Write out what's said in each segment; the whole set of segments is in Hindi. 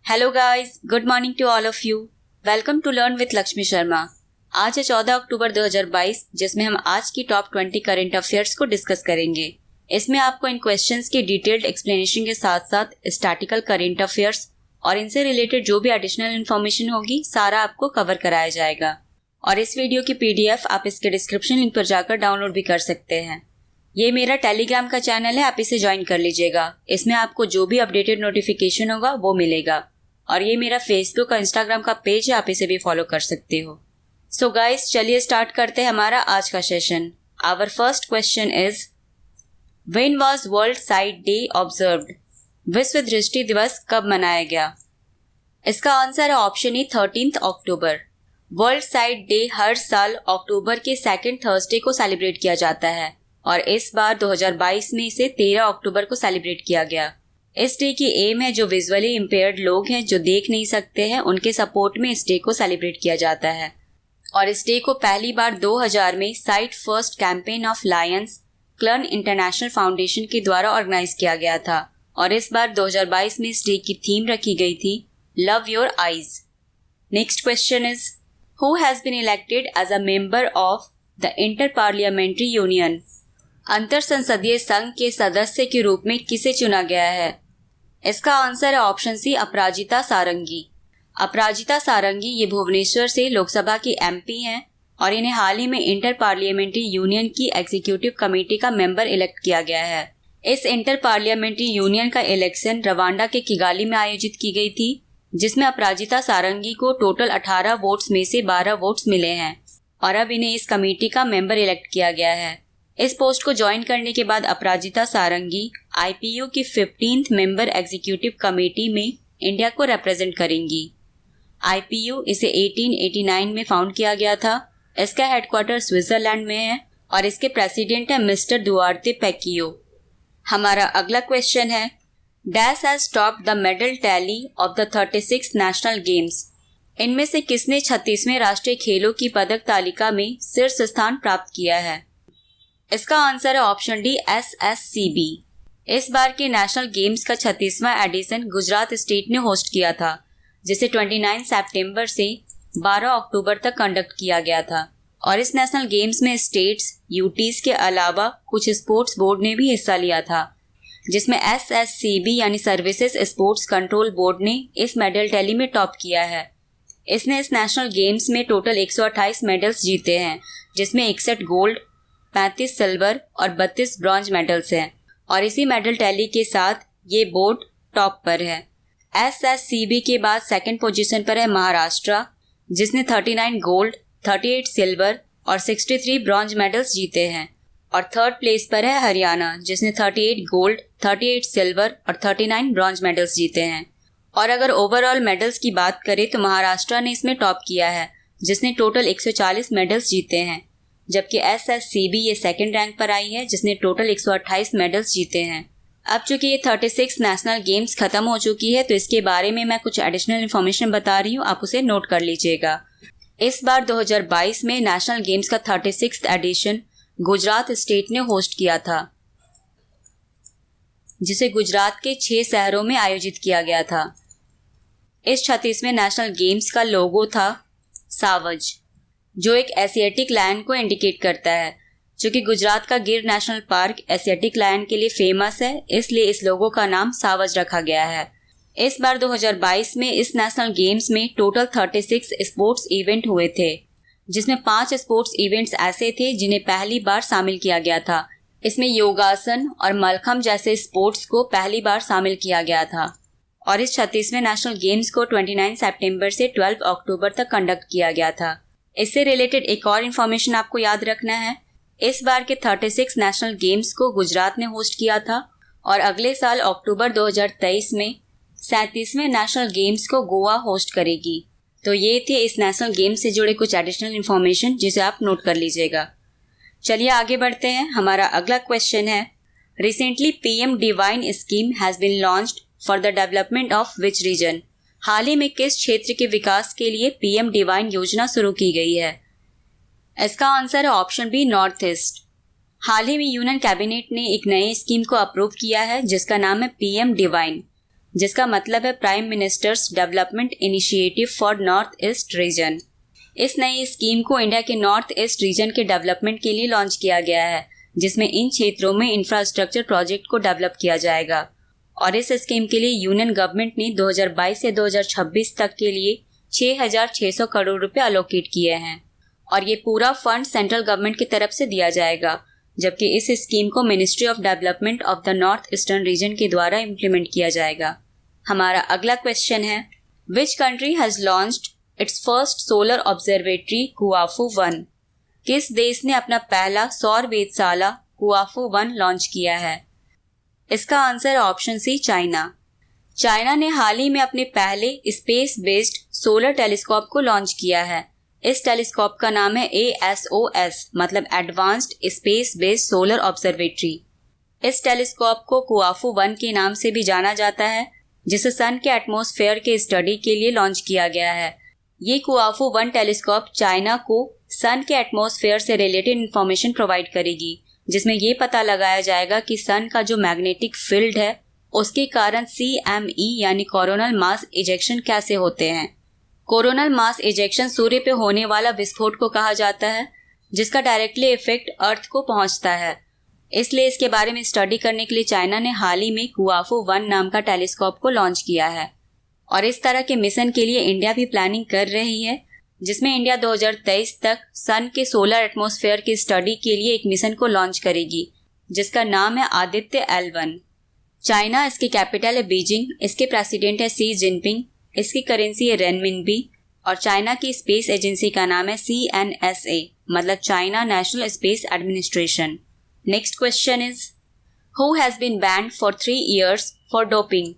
Hello guys, good morning to all of you. Welcome to learn with Lakshmi Sharma. आज है 14 अक्टूबर 2022, जिसमें हम आज की टॉप 20 करंट अफेयर्स को डिस्कस करेंगे। इसमें आपको इन क्वेश्चंस की डिटेल्ड एक्सप्लेनेशन के साथ साथ स्टैटिकल करंट अफेयर्स और इनसे रिलेटेड जो भी एडिशनल इन्फॉर्मेशन होगी सारा आपको कवर कराया जाएगा। और इस वीडियो की PDF आप इसके डिस्क्रिप्शन लिंक पर जाकर डाउनलोड भी कर सकते हैं। ये मेरा टेलीग्राम का चैनल है, आप इसे ज्वाइन कर लीजिएगा। इसमें आपको जो भी अपडेटेड नोटिफिकेशन होगा वो मिलेगा। और ये मेरा फेसबुक और इंस्टाग्राम का पेज है, आप इसे भी फॉलो कर सकते हो। सो गाइस, चलिए स्टार्ट करते हैं हमारा आज का session. Our first question is, when was world sight day observed? विश्व दृष्टि दिवस कब मनाया गया? इसका आंसर है ऑप्शन ई 13 अक्टूबर। वर्ल्ड साइट डे हर साल अक्टूबर के सेकेंड थर्सडे को सेलिब्रेट किया जाता है और इस बार 2022 में इसे 13 अक्टूबर को सेलिब्रेट किया गया। इस डे की एम है जो विजुअली इम्पेयर्ड लोग हैं, जो देख नहीं सकते हैं, उनके सपोर्ट में इस डे को सेलिब्रेट किया जाता है। और इस डे को पहली बार 2000 में site first campaign of Lions clean international foundation के द्वारा ऑर्गेनाइज किया गया था और इस बार 2022 में इस डे की थीम रखी गई थी love your eyes. Next question is, who has been elected as a member of the inter parliamentary union? अंतर संसदीय संघ के सदस्य के रूप में किसे चुना गया है? इसका आंसर है ऑप्शन सी अपराजिता सारंगी। अपराजिता सारंगी ये भुवनेश्वर से लोकसभा की MP हैं और इन्हें हाल ही में इंटर पार्लियामेंट्री यूनियन की एग्जीक्यूटिव कमेटी का मेंबर इलेक्ट किया गया है। इस इंटर पार्लियामेंट्री यूनियन का इलेक्शन रवांडा के किगाली में आयोजित की गई थी, जिसमें अपराजिता सारंगी को टोटल 18 वोट्स में से 12 वोट्स मिले हैं और अब इन्हें इस कमेटी का मेंबर इलेक्ट किया गया है। इस पोस्ट को ज्वाइन करने के बाद अपराजिता सारंगी IPU की 15th मेंबर एग्जीक्यूटिव कमेटी में इंडिया को रिप्रेजेंट करेंगी। IPU इसे 1889 में फाउंड किया गया था। इसका हेडक्वार्टर स्विट्जरलैंड में है और इसके प्रेसिडेंट है मिस्टर दुआर्ते पेकियो। हमारा अगला क्वेश्चन है, dash has topped the medal tally of the 36 national games? इनमें से किसने 36वें राष्ट्रीय खेलों की पदक तालिका में शीर्ष स्थान प्राप्त किया है? इसका आंसर है ऑप्शन डी SSCB। इस बार के नेशनल गेम्स का 36वां एडिशन गुजरात स्टेट ने होस्ट किया था, जिसे 29 सितंबर से 12 अक्टूबर तक कंडक्ट किया गया था। और इस नेशनल गेम्स में स्टेट्स, UTs के अलावा कुछ स्पोर्ट्स बोर्ड ने भी हिस्सा लिया था, जिसमें SSCB यानी सर्विसेज स्पोर्ट्स कंट्रोल बोर्ड ने इस मेडल टैली में टॉप किया है। इसने इस नेशनल गेम्स में टोटल 128 मेडल्स जीते हैं, जिसमें 61 गोल्ड, 35 सिल्वर और 32 ब्रॉन्ज मेडल्स हैं और इसी मेडल टैली के साथ ये बोर्ड टॉप पर है। SSCB के बाद सेकंड पोजीशन पर है महाराष्ट्र, जिसने 39 गोल्ड, 38 सिल्वर और 63 ब्रॉन्ज मेडल्स जीते हैं। और थर्ड प्लेस पर है हरियाणा, जिसने 38 गोल्ड, 38 सिल्वर और 39 ब्रॉन्ज मेडल्स जीते हैं। और अगर ओवरऑल मेडल्स की बात करें तो महाराष्ट्र ने इसमें टॉप किया है, जिसने टोटल 140 मेडल्स जीते हैं, जबकि SSCB ये सेकंड रैंक पर आई है, जिसने टोटल 128 मेडल्स जीते हैं। अब चूंकि ये 36 नेशनल गेम्स खत्म हो चुकी है तो इसके बारे में मैं कुछ एडिशनल इन्फॉर्मेशन बता रही हूँ, आप उसे नोट कर लीजिएगा। इस बार 2022 में नेशनल गेम्स का 36th एडिशन गुजरात स्टेट ने होस्ट किया था, जिसे गुजरात के 6 शहरों में आयोजित किया गया था। इस 36वें नेशनल गेम्स का लोगो था सावज, जो एक एशियाटिक लायन को इंडिकेट करता है। चूंकि गुजरात का गिर नेशनल पार्क एशियाटिक लायन के लिए फेमस है, इसलिए इस लोगो का नाम सावज रखा गया है। इस बार 2022 में इस नेशनल गेम्स में टोटल 36 स्पोर्ट्स इवेंट हुए थे, जिसमें 5 स्पोर्ट्स इवेंट्स ऐसे थे जिन्हें पहली बार शामिल किया गया था। इसमें योगासन और मलखम्ब जैसे स्पोर्ट्स को पहली बार शामिल किया गया था। और इस 36वें नेशनल गेम्स को 29 सितंबर से 12 अक्टूबर तक कंडक्ट किया गया था। इससे रिलेटेड एक और इन्फॉर्मेशन आपको याद रखना है, इस बार के 36 नेशनल गेम्स को गुजरात ने होस्ट किया था और अगले साल अक्टूबर 2023 में 37वें नेशनल गेम्स को गोवा होस्ट करेगी। तो ये थे इस नेशनल गेम्स से जुड़े कुछ एडिशनल इन्फॉर्मेशन, जिसे आप नोट कर लीजिएगा। चलिए आगे बढ़ते हैं। हमारा अगला क्वेश्चन है, recently PM devine scheme has been launched for the development of which region? हाल ही में किस क्षेत्र के विकास के लिए PM डिवाइन योजना शुरू की गई है? इसका आंसर है ऑप्शन बी नॉर्थ ईस्ट। हाल ही में यूनियन कैबिनेट ने एक नई स्कीम को अप्रूव किया है, जिसका नाम है PM डिवाइन। जिसका मतलब है prime ministers development initiative for north east region. इस नई स्कीम को इंडिया के नॉर्थ ईस्ट रीजन के डेवलपमेंट के लिए लॉन्च किया गया है, जिसमें इन क्षेत्रों में इंफ्रास्ट्रक्चर प्रोजेक्ट को डेवलप किया जाएगा। और इस स्कीम के लिए यूनियन गवर्नमेंट ने 2022 से 2026 तक के लिए 6,600 करोड़ रुपए अलोकेट किए हैं और ये पूरा फंड सेंट्रल गवर्नमेंट की तरफ से दिया जाएगा, जबकि इस स्कीम को ministry of development of the north eastern region के द्वारा इम्प्लीमेंट किया जाएगा। हमारा अगला क्वेश्चन है, which country has launched its first solar observatory Kuafu 1? किस देश ने अपना पहला सौर वेधशाला कुआफू 1 लॉन्च किया है? इसका आंसर है ऑप्शन सी, चाइना। चाइना ने हाल ही में अपने पहले स्पेस बेस्ड सोलर टेलीस्कोप को लॉन्च किया है। इस टेलीस्कोप का नाम है ASOS, मतलब advanced space based solar observatory. इस टेलीस्कोप को कुआफू 1 के नाम से भी जाना जाता है, जिसे सन के एटमॉस्फेयर के स्टडी के लिए लॉन्च किया गया है। ये कुआफू 1 टेलीस्कोप चाइना को सन के एटमॉस्फेयर से रिलेटेड इंफॉर्मेशन प्रोवाइड करेगी, जिसमें ये पता लगाया जाएगा कि सन का जो मैग्नेटिक फील्ड है उसके कारण CME यानी कोरोनल मास इजेक्शन कैसे होते हैं। कोरोनल मास इजेक्शन सूर्य पे होने वाला विस्फोट को कहा जाता है, जिसका डायरेक्टली इफेक्ट अर्थ को पहुंचता है। इसलिए इसके बारे में स्टडी करने के लिए चाइना ने हाल ही में कुआफू 1 नाम का टेलीस्कोप को लॉन्च किया है। और इस तरह के मिशन के लिए इंडिया भी प्लानिंग कर रही है, जिसमें इंडिया 2023 तक सन के सोलर एटमॉस्फेयर की स्टडी के लिए एक मिशन को लॉन्च करेगी, जिसका नाम है आदित्य L1। चाइना, इसकी कैपिटल है बीजिंग, इसके प्रेसिडेंट है सी जिनपिंग, इसकी करेंसी है रेनमिनबी और चाइना की स्पेस एजेंसी का नाम है CNSA, मतलब China National Space Administration. Next question is, who has been banned for 3 years for doping?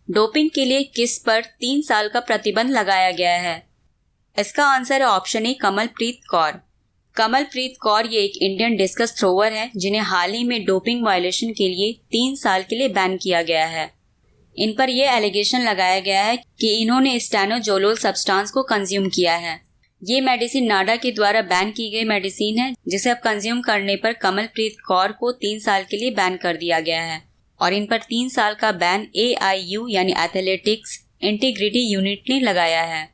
Doping के लिए किस पर 3 साल का प्रतिबंध लगाया गया है? इसका आंसर है ऑप्शन ए, कमलप्रीत कौर। कमलप्रीत कौर ये एक इंडियन डिस्कस थ्रोवर है, जिन्हें हाल ही में डोपिंग वायलेशन के लिए 3 साल के लिए बैन किया गया है। इन पर यह एलिगेशन लगाया गया है कि इन्होंने स्टेनोजोलोल सब्सटेंस को कंज्यूम किया है। ये मेडिसिन नाडा के द्वारा बैन की गई मेडिसिन है, जिसे अब कंज्यूम करने पर कमलप्रीत कौर को 3 साल के लिए बैन कर दिया गया है और इन पर 3 साल का बैन AIU यानी एथलेटिक्स इंटीग्रिटी यूनिट ने लगाया है।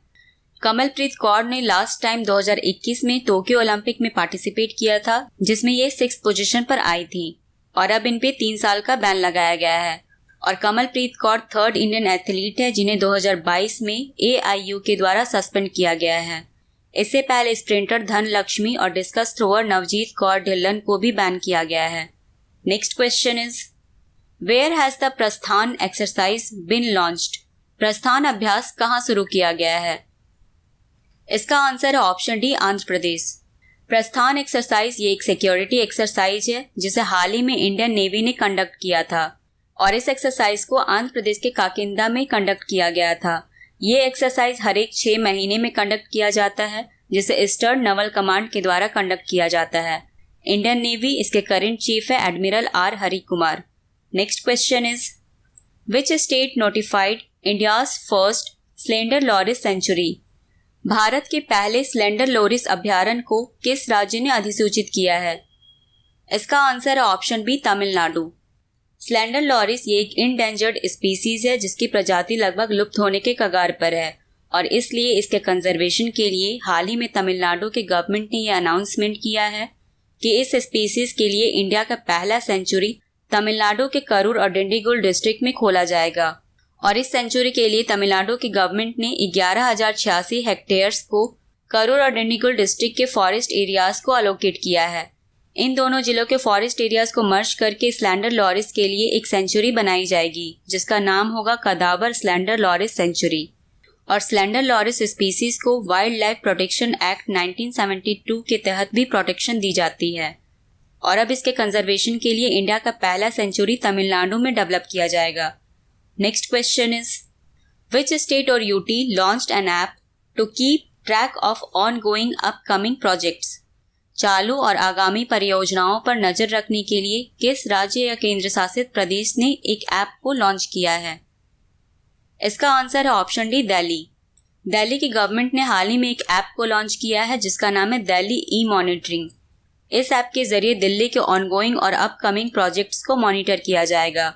कमलप्रीत कौर ने लास्ट टाइम 2021 में टोक्यो ओलंपिक में पार्टिसिपेट किया था, जिसमें ये 6th पोजीशन पर आई थी और अब इन पे 3 साल का बैन लगाया गया है। और Kamalpreet Kaur 3rd Indian athlete है जिन्हें 2022 में AIU के द्वारा सस्पेंड किया गया है। इससे पहले स्प्रिंटर धनलक्ष्मी और डिस्कस थ्रोअर नवजीत कौर ढिल्लन को भी बैन किया गया है। Next question is, where has the Prasthan exercise been launched? Prasthan अभ्यास कहाँ शुरू किया गया है? इसका आंसर है ऑप्शन डी, आंध्र प्रदेश। प्रस्थान एक्सरसाइज ये एक सिक्योरिटी एक्सरसाइज है, जिसे हाल ही में इंडियन नेवी ने कंडक्ट किया था और इस एक्सरसाइज को आंध्र प्रदेश के काकिंदा में कंडक्ट किया गया था। ये एक्सरसाइज हर एक 6 महीने में कंडक्ट किया जाता है, जिसे ईस्टर्न नवल कमांड के द्वारा कंडक्ट किया जाता है। इंडियन नेवी, इसके करंट चीफ है admiral R Hari Kumar. Next question is, which state notified India's first slender loris sanctuary? Bharat के पहले स्लेंडर लोरिस अभयारण्य को किस राज्य ने अधिसूचित किया है? इसका आंसर है option B, Tamil Nadu. Slender loris ये एक इंडेंजर्ड स्पीसीज है, जिसकी प्रजाति लगभग लुप्त होने के कगार पर है और इसलिए इसके कंजर्वेशन के लिए हाल ही में तमिलनाडु के गवर्नमेंट ने यह अनाउंसमेंट किया है कि इस स्पीसीज के लिए इंडिया का पहला सेंचुरी तमिलनाडु के करूर और डिंडीगुल डिस्ट्रिक्ट में खोला जाएगा और इस सेंचुरी के लिए तमिलनाडु की गवर्नमेंट ने 11,086 हेक्टेयर्स को करूर और डिंडीगुल डिस्ट्रिक्ट के फॉरेस्ट एरियाज को अलोकेट किया है। इन दोनों जिलों के फॉरेस्ट एरियाज को मर्ज करके स्लेंडर लॉरिस के लिए एक सेंचुरी बनाई जाएगी, जिसका नाम होगा कदावर स्लेंडर लॉरिस सेंचुरी। और स्लेंडर लॉरिस स्पीसीज को वाइल्ड लाइफ प्रोटेक्शन एक्ट 1972 के तहत भी प्रोटेक्शन दी जाती है और अब इसके कंजर्वेशन के लिए इंडिया का पहला सेंचुरी तमिलनाडु में डेवलप किया जाएगा। Next question is, which state और UT launched an app to keep track of ongoing upcoming projects? चालू और आगामी परियोजनाओं पर नजर रखने के लिए किस राज्य या केंद्र शासित प्रदेश ने एक ऐप को लॉन्च किया है? इसका आंसर है ऑप्शन डी, दिल्ली। दिल्ली की गवर्नमेंट ने हाल ही में एक ऐप को लॉन्च किया है, जिसका नाम है दिल्ली ई-मॉनिटरिंग। इस ऐप के जरिए दिल्ली के ऑनगोइंग और अपकमिंग प्रोजेक्ट्स को मॉनिटर किया जाएगा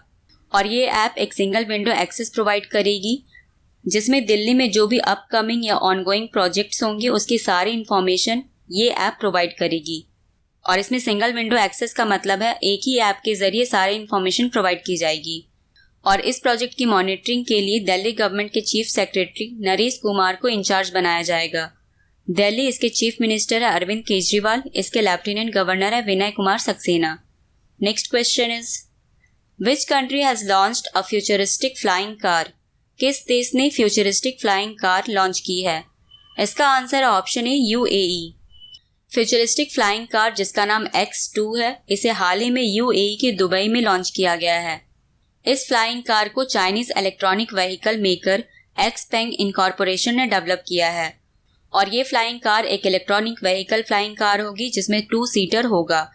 और ये ऐप एक सिंगल विंडो एक्सेस प्रोवाइड करेगी जिसमें दिल्ली में जो भी अपकमिंग या ऑनगोइंग प्रोजेक्ट्स होंगे उसकी सारी इन्फॉर्मेशन ये ऐप प्रोवाइड करेगी। और इसमें सिंगल विंडो एक्सेस का मतलब है एक ही ऐप के जरिए सारी इन्फॉर्मेशन प्रोवाइड की जाएगी। और इस प्रोजेक्ट की मॉनिटरिंग के लिए दिल्ली गवर्नमेंट के चीफ सेक्रेटरी नरेश कुमार को इंचार्ज बनाया जाएगा। दिल्ली इसके चीफ मिनिस्टर है अरविंद केजरीवाल, इसके लेफ्टिनेंट गवर्नर है Vinay Kumar Saxena. Next question is which country has launched a futuristic flying car? किस देश ने फ्यूचरिस्टिक फ्लाइंग कार लॉन्च की है? इसका आंसर ऑप्शन है यूएई। फ्यूचरिस्टिक फ्लाइंग कार जिसका नाम X2 है, इसे हाल ही में यूएई के दुबई में लॉन्च किया गया है। इस फ्लाइंग कार को Chinese electronic vehicle maker Xpeng incorporation ने डेवलप किया है। और ये फ्लाइंग कार एक इलेक्ट्रॉनिक व्हीकल फ्लाइंग कार होगी जिसमें 2 सीटर होगा।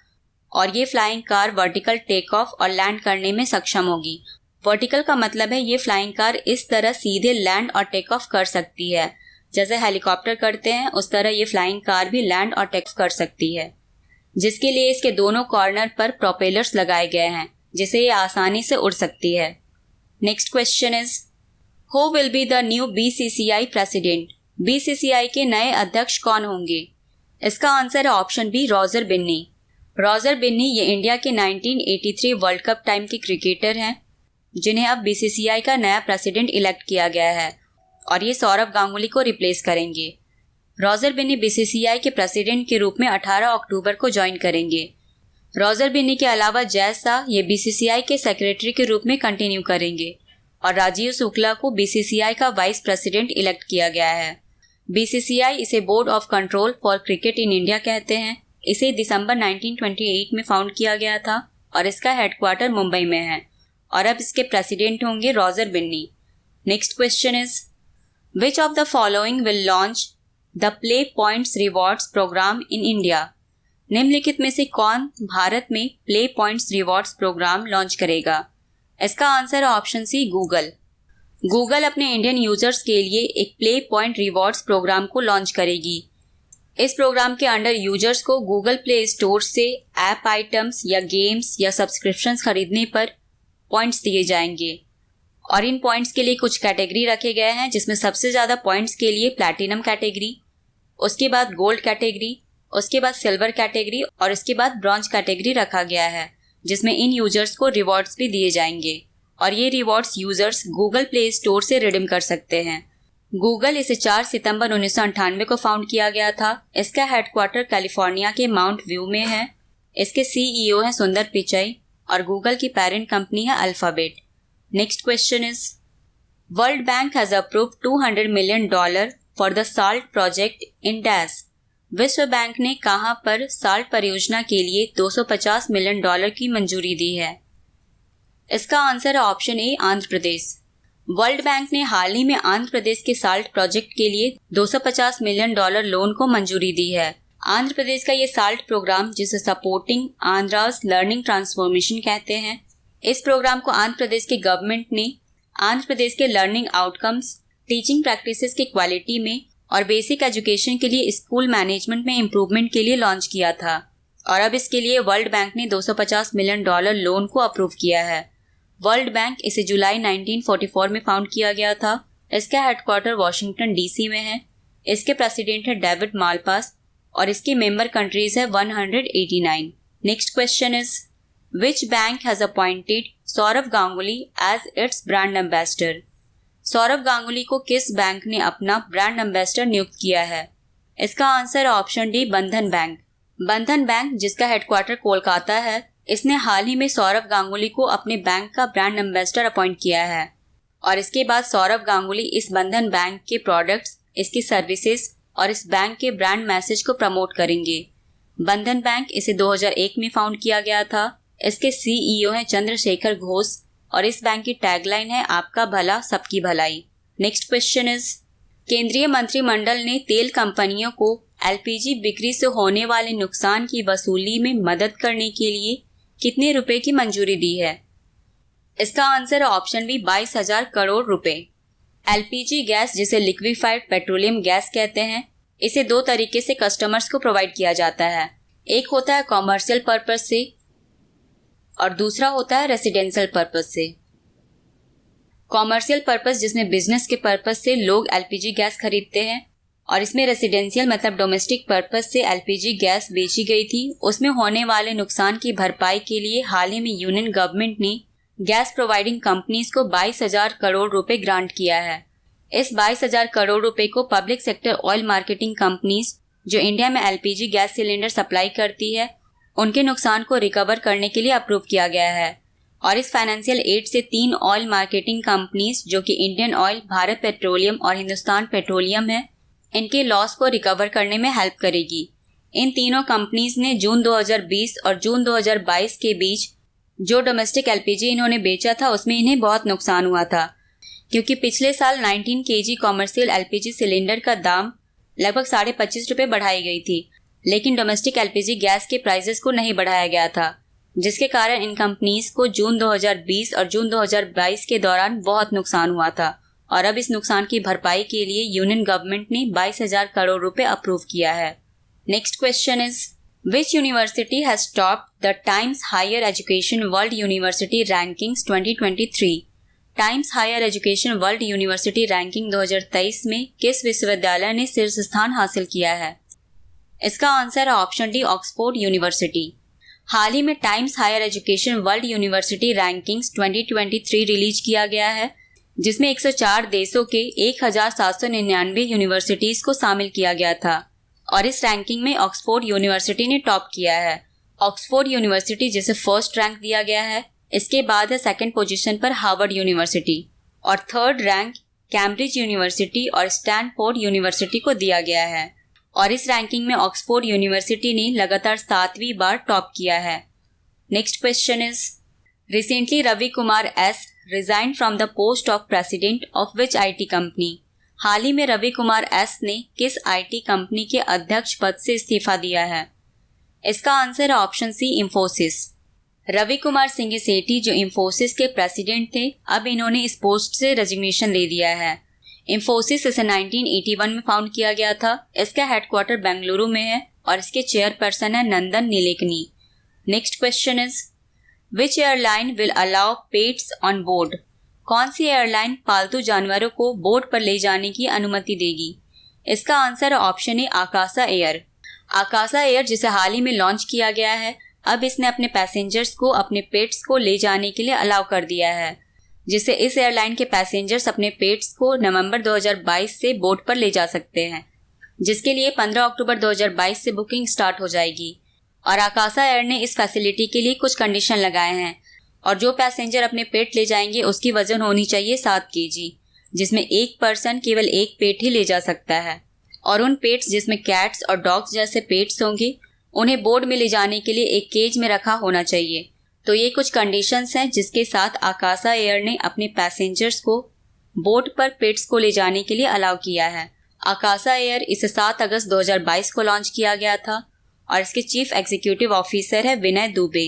और ये flying car vertical take off और लैंड करने में सक्षम होगी। वर्टिकल का मतलब है ये फ्लाइंग कार इस तरह सीधे लैंड और टेक ऑफ कर सकती है, जैसे हेलीकॉप्टर करते हैं उस तरह ये फ्लाइंग कार भी लैंड और टेक ऑफ कर सकती है, जिसके लिए इसके दोनों कॉर्नर पर प्रोपेलर्स लगाए गए हैं जिसे ये आसानी से उड़ सकती है। Next question is who will be the new BCCI president? BCCI के नए अध्यक्ष कौन होंगे? इसका आंसर है ऑप्शन बी रॉजर बिन्नी। रॉजर बिन्नी ये इंडिया के 1983 वर्ल्ड कप टाइम के क्रिकेटर हैं जिन्हें अब बीसीसीआई का नया प्रेसिडेंट इलेक्ट किया गया है और ये सौरव गांगुली को रिप्लेस करेंगे। रॉजर बिन्नी बीसीसीआई के प्रेसिडेंट के रूप में 18 अक्टूबर को ज्वाइन करेंगे। रॉजर बिन्नी के अलावा जय शाह ये बीसीसीआई के सेक्रेटरी के रूप में कंटिन्यू करेंगे और राजीव शुक्ला को बीसीसीआई का वाइस प्रेसिडेंट इलेक्ट किया गया है। बीसीसीआई इसे board of control for cricket in India कहते हैं। इसे दिसंबर 1928 में फाउंड किया गया था और इसका हेडक्वार्टर मुंबई में है और अब इसके प्रेसिडेंट होंगे Roger Binny. Next question is which of the following will launch the play points rewards program in India? निम्नलिखित में से कौन भारत में play points rewards program launch करेगा? इसका आंसर है ऑप्शन सी गूगल। गूगल अपने इंडियन यूजर्स के लिए एक प्ले पॉइंट रिवॉर्ड्स प्रोग्राम को लॉन्च करेगी। इस प्रोग्राम के अंडर यूजर्स को गूगल प्ले स्टोर से ऐप आइटम्स या गेम्स या सब्सक्रिप्शंस खरीदने पर पॉइंट्स दिए जाएंगे और इन पॉइंट्स के लिए कुछ कैटेगरी रखे गए हैं जिसमें सबसे ज़्यादा पॉइंट्स के लिए प्लैटिनम कैटेगरी, उसके बाद गोल्ड कैटेगरी, उसके बाद सिल्वर कैटेगरी और उसके बाद ब्रॉन्ज कैटेगरी रखा गया है जिसमें इन यूजर्स को रिवॉर्ड्स भी दिए जाएंगे और ये rewards users Google Play store से रिडीम कर सकते हैं। गूगल इसे 4 सितंबर 1998 को फाउंड किया गया था। इसका हेडक्वार्टर कैलिफोर्निया के माउंट व्यू में है। इसके सीईओ हैं सुंदर पिचाई और गूगल की पेरेंट कंपनी है alphabet. Next question is world bank has approved $200 million for the salt project in dash. विश्व बैंक ने कहां पर साल्ट परियोजना के लिए $250 मिलियन की मंजूरी दी है? इसका आंसर है option A Andhra Pradesh. World bank ने हाल ही में आंध्र प्रदेश के साल्ट प्रोजेक्ट के लिए $250 मिलियन लोन को मंजूरी दी है। आंध्र प्रदेश का ये साल्ट प्रोग्राम जिसे सपोर्टिंग आंध्रास लर्निंग ट्रांसफॉर्मेशन कहते हैं, इस प्रोग्राम को आंध्र प्रदेश के गवर्नमेंट ने आंध्र प्रदेश के लर्निंग आउटकम्स, टीचिंग प्रैक्टिसेस की क्वालिटी में और बेसिक एजुकेशन के लिए स्कूल मैनेजमेंट में इम्प्रूवमेंट के लिए लॉन्च किया था और अब इसके लिए वर्ल्ड बैंक ने $250 मिलियन लोन को अप्रूव किया है। वर्ल्ड बैंक इसे जुलाई 1944 में फाउंड किया गया था। इसका हेडक्वार्टर वॉशिंगटन डीसी में है। इसके प्रेसिडेंट है डेविड मालपास और इसकी मेंबर कंट्रीज है 189। Next question is which bank has appointed Sourav Ganguly as its brand ambassador? Sourav Ganguly को किस बैंक ने अपना ब्रांड एम्बेसडर नियुक्त किया है? इसका आंसर ऑप्शन डी बंधन बैंक। बंधन बैंक जिसका हेडक्वार्टर कोलकाता है, इसने हाल ही में सौरव गांगुली को अपने बैंक का ब्रांड एम्बेसडर अपॉइंट किया है और इसके बाद सौरव गांगुली इस बंधन बैंक के प्रोडक्ट्स, इसकी सर्विसेज और इस बैंक के ब्रांड मैसेज को प्रमोट करेंगे। बंधन बैंक इसे 2001 में फाउंड किया गया था। इसके सीईओ हैं चंद्रशेखर घोष और इस बैंक की टैगलाइन है आपका भला सबकी भलाई। नेक्स्ट क्वेश्चन इज केंद्रीय मंत्रिमंडल ने तेल कंपनियों को एलपीजी बिक्री से होने वाले नुकसान की वसूली में मदद करने के लिए कितने रुपए की मंजूरी दी है? इसका आंसर है ऑप्शन बी 22,000 करोड़ रुपए। एलपीजी गैस जिसे लिक्विफाइड पेट्रोलियम गैस कहते हैं, इसे 2 तरीके से कस्टमर्स को प्रोवाइड किया जाता है। एक होता है कॉमर्शियल पर्पस से और दूसरा होता है रेसिडेंशियल पर्पस से। कॉमर्शियल पर्पस जिसमें बिजनेस के पर्पस से लोग एलपीजी गैस खरीदते हैं, और इसमें रेसिडेंशियल मतलब डोमेस्टिक पर्पस से एलपीजी गैस बेची गई थी। उसमें होने वाले नुकसान की भरपाई के लिए हाल ही में यूनियन गवर्नमेंट ने गैस प्रोवाइडिंग कंपनीज को 22,000 करोड़ रुपए ग्रांट किया है। इस 22,000 करोड़ रुपए को public sector oil marketing companies जो इंडिया में एलपीजी गैस सिलेंडर सप्लाई करती है उनके नुकसान को रिकवर करने के लिए अप्रूव किया गया है। और इस फाइनेंशियल एड से 3 ऑयल मार्केटिंग कंपनीज जो कि इंडियन ऑयल, भारत पेट्रोलियम और हिंदुस्तान पेट्रोलियम है, इनके लॉस को रिकवर करने में हेल्प करेगी। इन तीनों कंपनीज ने जून 2020 और जून 2022 के बीच जो डोमेस्टिक एलपीजी इन्होंने बेचा था उसमें इन्हें बहुत नुकसान हुआ था, क्योंकि पिछले साल 19 kg कॉमर्शियल एलपीजी सिलेंडर का दाम लगभग 25.5 रुपये बढ़ाई गई थी, लेकिन डोमेस्टिक एलपीजी गैस के प्राइसेस को नहीं बढ़ाया गया था, जिसके कारण इन कंपनीज को जून 2020 और जून 2022 के दौरान बहुत नुकसान हुआ था। और अब इस नुकसान की भरपाई के लिए यूनियन गवर्नमेंट ने 22,000 करोड़ रुपए अप्रूव किया है। Next question is which university has topped the Times Higher Education World University Rankings 2023। Times Higher Education World University ranking 2023 में किस विश्वविद्यालय ने शीर्ष स्थान हासिल किया है? इसका आंसर है ऑप्शन डी, ऑक्सफोर्ड यूनिवर्सिटी। हाल ही में Times Higher Education World University Rankings 2023 release किया गया है, जिसमें 104 देशों के 1799 यूनिवर्सिटीज को शामिल किया गया था, और इस रैंकिंग में ऑक्सफोर्ड यूनिवर्सिटी ने टॉप किया है। ऑक्सफोर्ड यूनिवर्सिटी जिसे फर्स्ट रैंक दिया गया है, इसके बाद है सेकंड पोजीशन पर हार्वर्ड यूनिवर्सिटी, और थर्ड रैंक कैम्ब्रिज यूनिवर्सिटी और स्टैनफोर्ड यूनिवर्सिटी को दिया गया है। और इस रैंकिंग में ऑक्सफोर्ड यूनिवर्सिटी ने लगातार 7वीं बार टॉप किया है। Next question is recently Ravi Kumar S resign from the post of president of which IT company. हाल ही में रवि कुमार एस ने किस आईटी कंपनी के अध्यक्ष पद से इस्तीफा दिया है? इसका आंसर है ऑप्शन सी, इंफोसिस। रवि कुमार सिंह सेठी जो इंफोसिस के प्रेसिडेंट थे, अब इन्होंने इस पोस्ट से रेजिग्नेशन दे दिया है। इंफोसिस इसे 1981 में फाउंड किया गया था। इसका हेडक्वार्टर बेंगलुरु में है और इसके चेयरपर्सन है Nandan Nilekani. Next question is which airline will allow pets on board. कौन सी एयरलाइन पालतू जानवरों को बोर्ड पर ले जाने की अनुमति देगी? इसका आंसर है ऑप्शन ए, आकाशा एयर। आकाशा एयर जिसे हाल ही में लॉन्च किया गया है, अब इसने अपने पैसेंजर्स को अपने पेट्स को ले जाने के लिए अलाउ कर दिया है, जिससे इस एयरलाइन के पैसेंजर्स अपने पेट्स को नवंबर 2022 से बोर्ड पर ले जा सकते हैं, जिसके लिए 15 अक्टूबर 2022 से बुकिंग स्टार्ट हो जाएगी। और आकाशा एयर ने इस फैसिलिटी के लिए कुछ कंडीशन लगाए हैं, और जो पैसेंजर अपने पेट ले जाएंगे उसकी वजन होनी चाहिए 7 kg, जिसमें एक पर्सन केवल एक पेट ही ले जा सकता है। और उन पेट्स जिसमें कैट्स और डॉग्स जैसे पेट्स होंगे उन्हें बोर्ड में ले जाने के लिए एक केज में रखा होना चाहिए। तो ये कुछ कंडीशंस हैं जिसके साथ आकाशा एयर ने अपने पैसेंजर्स को बोर्ड पर पेट्स को ले जाने के लिए अलाउ किया है। आकाशा एयर इसे 7 अगस्त 2022 को लॉन्च किया गया था और इसके चीफ एग्जीक्यूटिव ऑफिसर है Vinay Dubey.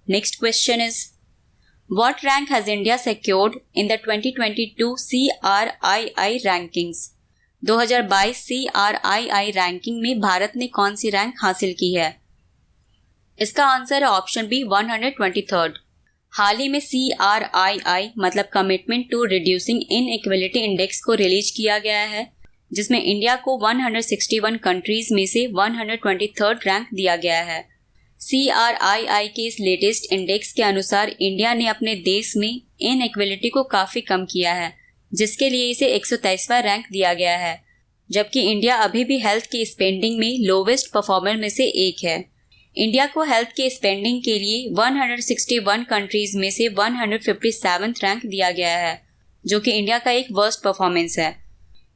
Next question is what rank has India secured in the 2022 CRII rankings. 2022 CRII ranking में भारत ने कौन सी रैंक हासिल की है? इसका आंसर है ऑप्शन बी, 123rd। हाल ही में CRII मतलब commitment to reducing inequality index को रिलीज किया गया है, जिसमें इंडिया को 161 कंट्रीज में से 123rd रैंक दिया गया है। CRII के इस लेटेस्ट इंडेक्स के अनुसार इंडिया ने अपने देश में इनइक्वालिटी को काफ़ी कम किया है, जिसके लिए इसे 123वां रैंक दिया गया है, जबकि इंडिया अभी भी हेल्थ की स्पेंडिंग में लोवेस्ट परफॉर्मर में से एक है। इंडिया को हेल्थ के स्पेंडिंग के लिए 161 कंट्रीज में से 157th रैंक दिया गया है, जो कि इंडिया का एक वर्स्ट परफॉर्मेंस है।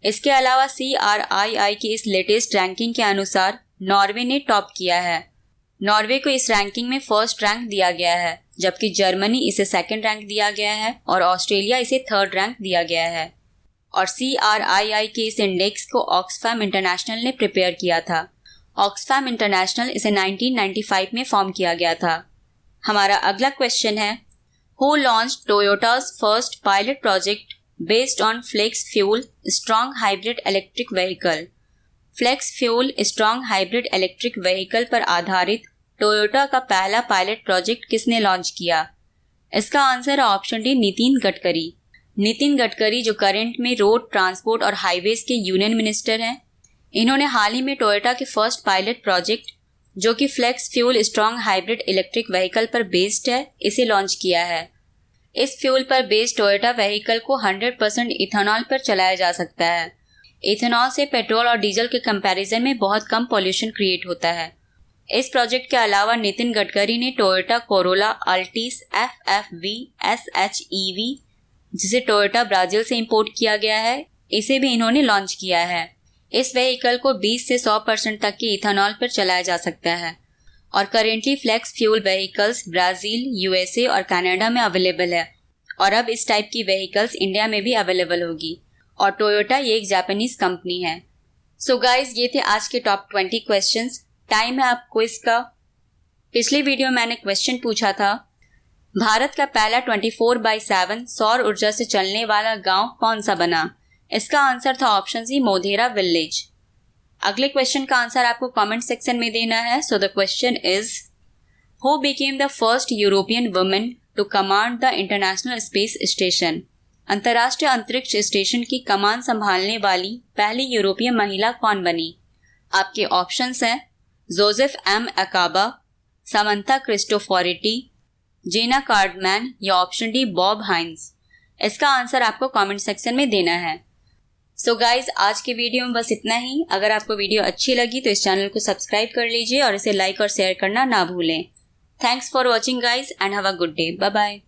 इसके अलावा CRII की इस लेटेस्ट रैंकिंग के अनुसार नॉर्वे ने टॉप किया है। नॉर्वे को इस रैंकिंग में फर्स्ट रैंक दिया गया है, जबकि जर्मनी इसे सेकंड रैंक दिया गया है और ऑस्ट्रेलिया इसे थर्ड रैंक दिया गया है। और CRII के इस इंडेक्स को ऑक्सफैम इंटरनेशनल ने प्रिपेयर किया था। ऑक्सफैम इंटरनेशनल इसे 1995 में फॉर्म किया गया था। हमारा अगला क्वेश्चन है who launched Toyota's first pilot project based on flex fuel strong hybrid electric vehicle. Flex fuel strong hybrid electric vehicle पर आधारित टोयोटा का पहला पायलट प्रोजेक्ट किसने लॉन्च किया? इसका आंसर है ऑप्शन डी, नितिन गडकरी। नितिन गडकरी जो करंट में रोड ट्रांसपोर्ट और हाईवेज के यूनियन मिनिस्टर हैं, इन्होंने हाल ही में टोयोटा के फर्स्ट पायलट प्रोजेक्ट जो कि flex fuel strong hybrid electric vehicle पर बेस्ड है, इसे लॉन्च किया है। इस फ्यूल पर बेस्ड टोयोटा व्हीकल को 100% इथेनॉल पर चलाया जा सकता है। इथेनॉल से पेट्रोल और डीजल के कंपैरिजन में बहुत कम पॉल्यूशन क्रिएट होता है। इस प्रोजेक्ट के अलावा नितिन गडकरी ने Toyota Corolla Altis FFV SHEV, जिसे टोयोटा ब्राजील से इंपोर्ट किया गया है, इसे भी इन्होंने लॉन्च किया है। इस व्हीकल को 20 से 100% तक के इथेनॉल पर चलाया जा सकता है और currently flex fuel vehicles Brazil, USA और कनाडा में अवेलेबल है और अब इस टाइप की व्हीकल्स इंडिया में भी अवेलेबल होगी। और टोयोटा ये एक जापानीज कंपनी है। सो गाइज, ये थे आज के टॉप 20 क्वेश्चंस। टाइम है आप क्विज का। पिछली वीडियो में मैंने क्वेश्चन पूछा था, भारत का पहला 24/7 सौर ऊर्जा से चलने वाला गांव कौन सा बना? इसका आंसर था ऑप्शन सी, मोधेरा विलेज। अगले क्वेश्चन का आंसर आपको कमेंट सेक्शन में देना है। So the question is, who became the first European women to command the International Space Station? अंतर्राष्ट्रीय अंतरिक्ष स्टेशन की कमान संभालने वाली पहली यूरोपीय महिला कौन बनी? आपके ऑप्शंस हैं जोसेफ M. अकाबा, समंथा क्रिस्टोफोरिटी, जेना कार्डमैन या ऑप्शन डी बॉब हाइंस। इसका आंसर आपको कमेंट सेक्शन में देना है। सो गाइज, आज के वीडियो में बस इतना ही। अगर आपको वीडियो अच्छी लगी तो इस चैनल को सब्सक्राइब कर लीजिए और इसे लाइक और शेयर करना ना भूलें। Thanks for watching guys and have a good day. Bye bye.